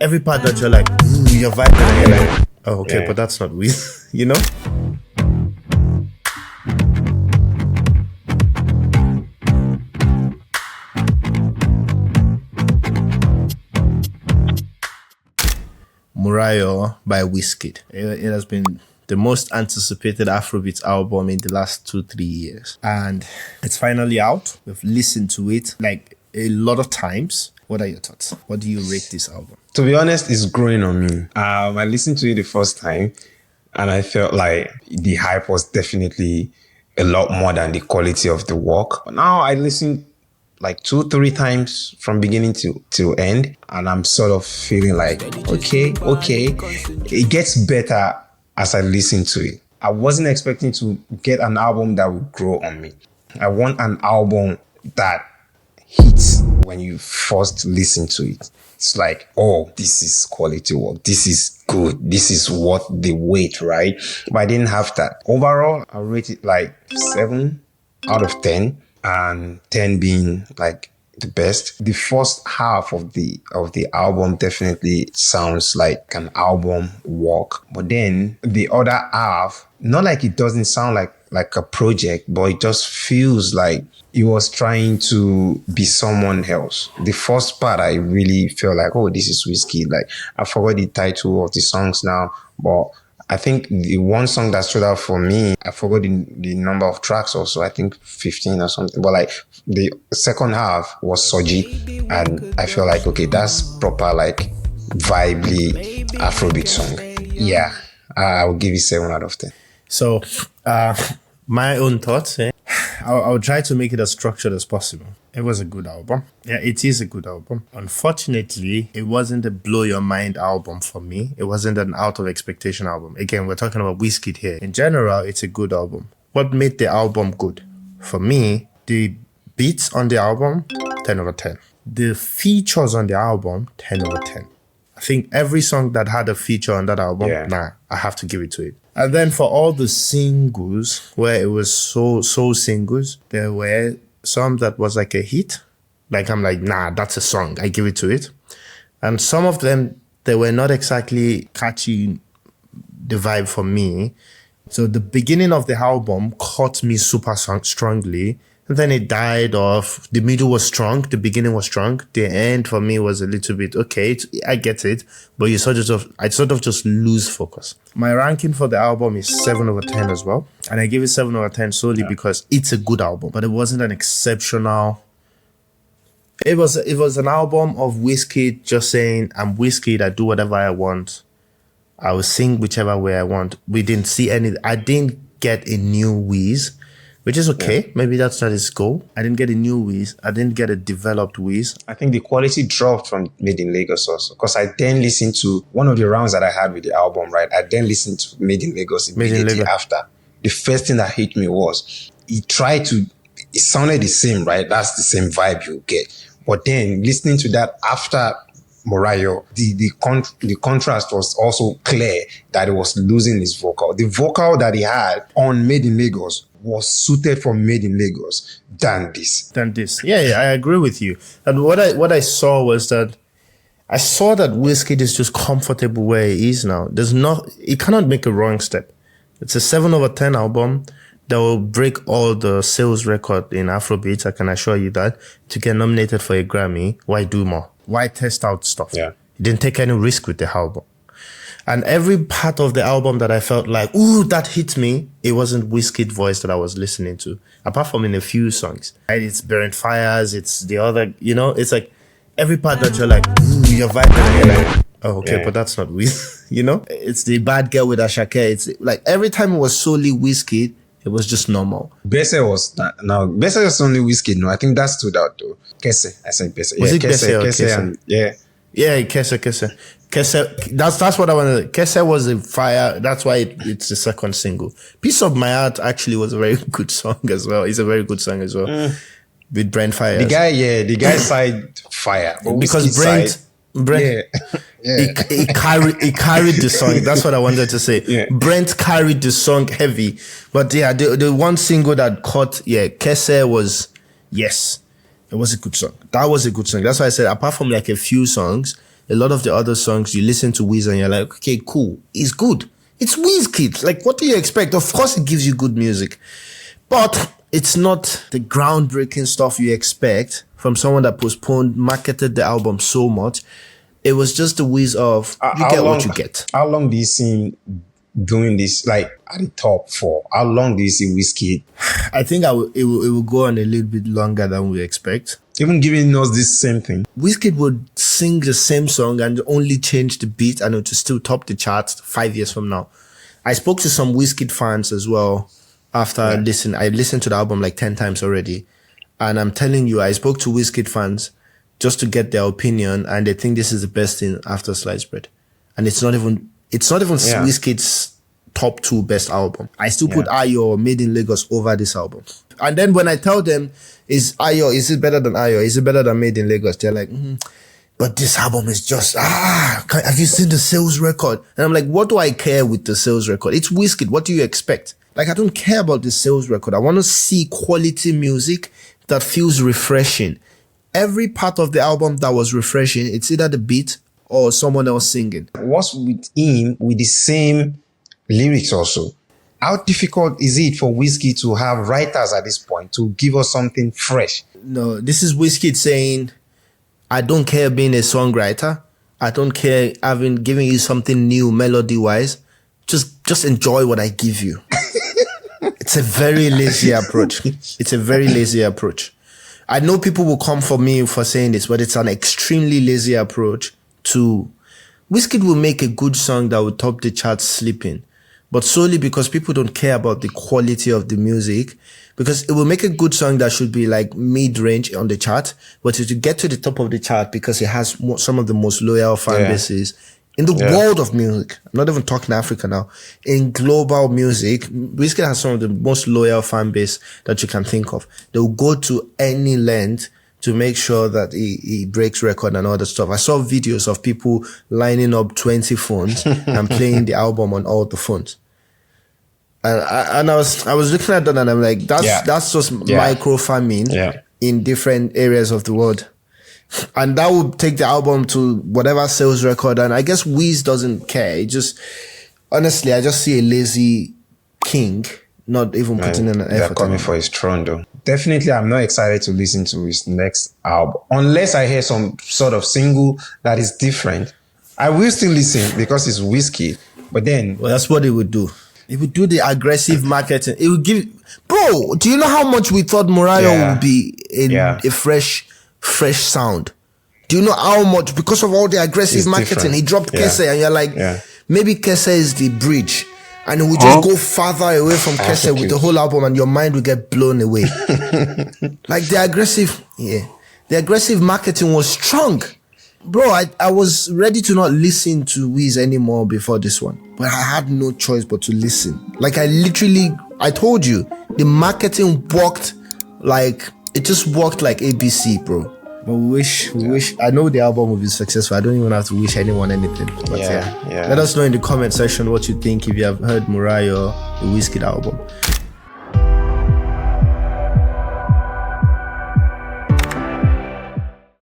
every part that you're like, ooh, you're vibing, and you're like, oh, okay, but that's not Wiz, you know? Morayo by Wizkid. It has been the most anticipated Afrobeat album in the last 2-3 years. And it's finally out. We've listened to it like a lot of times. What are your thoughts? What do you rate this album? To be honest, it's growing on me. I listened to it the first time and I felt like the hype was definitely a lot more than the quality of the work. But now I listen like 2-3 times from beginning to end, and I'm sort of feeling like, okay, it gets better as I listen to it. I wasn't expecting to get an album that would grow on me. I want an album that hits when you first listen to it. It's like, oh, this is quality work. This is good. This is worth the wait, right? But I didn't have that. Overall, I rate it like 7 out of 10. And 10 being like the best. The first half of the album definitely sounds like an album work, but then the other half, not like it doesn't sound like a project, but it just feels like he was trying to be someone else. The first part, I really feel like, oh, this is Wizkid. Like, I forgot the title of the songs now, but I think the one song that stood out for me, I forgot the number of tracks also, I think 15 or something. But like the second half was Soji. And I feel like, okay, that's proper like vibely Afrobeat song. Yeah, I'll give it 7 out of 10. So my own thoughts, I'll try to make it as structured as possible. It was a good album. Yeah, it is a good album. Unfortunately, it wasn't a blow your mind album for me. It wasn't an out of expectation album. Again, we're talking about Wizkid here. In general, it's a good album. What made the album good? For me, the beats on the album, 10 over 10. The features on the album, 10 over 10. I think every song that had a feature on that album, I have to give it to it. And then for all the singles, where it was so singles, there were some that was like a hit. Like I'm like, nah, that's a song. I give it to it. And some of them, they were not exactly catchy the vibe for me. So the beginning of the album caught me super strongly. And then it died off. The middle was strong. The beginning was strong. The end for me was a little bit, okay, I get it. But I sort of just lose focus. My ranking for the album is 7 over 10 as well. And I give it 7 over 10 solely because it's a good album. But it wasn't an exceptional. It was an album of Wizkid just saying, I'm Wizkid, I do whatever I want. I will sing whichever way I want. We didn't see I didn't get a new Wiz. Which is okay. Yeah. Maybe that's not his goal. I didn't get a new Wiz. I didn't get a developed Wiz. I think the quality dropped from Made in Lagos also. Because I then listened to one of the rounds that I had with the album, right? I then listened to Made in Lagos immediately after. The first thing that hit me was it sounded the same, right? That's the same vibe you get. But then listening to that after Morayo, the contrast was also clear that he was losing his vocal. The vocal that he had on Made in Lagos was suited for Made in Lagos than this. Yeah, I agree with you. And what I saw was that I saw that Wizkid is just comfortable where he is now. He cannot make a wrong step. It's a 7 over 10 album that will break all the sales record in Afrobeat. I can assure you that. To get nominated for a Grammy, why do more? Why test out stuff? Yeah. He didn't take any risk with the album. And every part of the album that I felt like, ooh, that hit me, it wasn't Wizkid voice that I was listening to. Apart from in a few songs. Right? It's Burning Fires, it's the other, it's like every part that you're like, ooh, you're vibing, and you're like, oh, okay, but that's not Wiz, It's the Bad Girl with Ashake. It's like every time it was solely Wizkid, it was just normal. Bese was only Wizkid, no. I think that stood out though. Kese, I said Bese. Was it Kese or Kese? And, yeah. Yeah, Kese. Kese, that's what I wanted. Kese was a fire. That's why it's the second single. Piece of My Heart actually was a very good song as well. It's a very good song as well. With Brent Fire. The guy side fire. Because Brent, he carried the song. That's what I wanted to say. Yeah. Brent carried the song heavy. But yeah, the one single that caught, Kese was, yes, it was a good song. That was a good song. That's why I said, apart from like a few songs, a lot of the other songs, you listen to Wiz and you're like, okay, cool. It's good. It's Wizkid. Like, what do you expect? Of course it gives you good music. But it's not the groundbreaking stuff you expect from someone that marketed the album so much. It was just the Wiz of, you get what you get. How long do you see him doing this, like, at the top for? How long do you see Wizkid? I think it will go on a little bit longer than we expect. Even giving us this same thing. Wizkid would sing the same song and only change the beat and it would still top the charts 5 years from now. I spoke to some Wizkid fans as well after listening. I listened to the album like 10 times already. And I'm telling you, I spoke to Wizkid fans just to get their opinion and they think this is the best thing after Sliced Bread. And it's not even Wizkid's top 2 best album. I still put Ayo, Made in Lagos over this album. And then when I tell them, is it better than Ayo? Is it better than Made in Lagos? They're like, but this album is just, have you seen the sales record? And I'm like, what do I care with the sales record? It's Wizkid. What do you expect? Like, I don't care about the sales record. I want to see quality music that feels refreshing. Every part of the album that was refreshing, it's either the beat or someone else singing. What's with him with the same lyrics also? How difficult is it for Wizkid to have writers at this point to give us something fresh? No, this is Wizkid saying, I don't care being a songwriter. I don't care giving you something new melody-wise. Just enjoy what I give you. It's a very lazy approach. It's a very lazy approach. I know people will come for me for saying this, but it's an extremely lazy approach to... Wizkid will make a good song that will top the charts sleeping, but solely because people don't care about the quality of the music, because it will make a good song that should be like mid-range on the chart, but it will get to the top of the chart because it has some of the most loyal fan bases in the world of music. I'm not even talking Africa now. In global music, Wizkid has some of the most loyal fan base that you can think of. They'll go to any length to make sure that he breaks record and all that stuff. I saw videos of people lining up 20 phones and playing the album on all the phones. And I was looking at that and I'm like, that's just micro farming in different areas of the world. And that would take the album to whatever sales record. And I guess Wiz doesn't care. It just, honestly, I just see a lazy king not even putting in an effort. They're coming for his throne though. Definitely, I'm not excited to listen to his next album. Unless I hear some sort of single that is different. I will still listen because it's Wizkid. But then... Well, that's what he would do. He would do the aggressive marketing. It would give... Bro, do you know how much we thought Morayo would be in a fresh sound? Do you know how much? Because of all the aggressive marketing, different. He dropped Kese and you're like, maybe Kese is the bridge. And it will just go farther away from Kese with the whole album and your mind will get blown away. Like the aggressive marketing was strong. Bro, I was ready to not listen to Wiz anymore before this one. But I had no choice but to listen. Like I told you, the marketing worked like, it just worked like ABC, bro. But we wish, I know the album will be successful. I don't even have to wish anyone anything. But let us know in the comment section what you think if you have heard Morayo, the Wizkid album.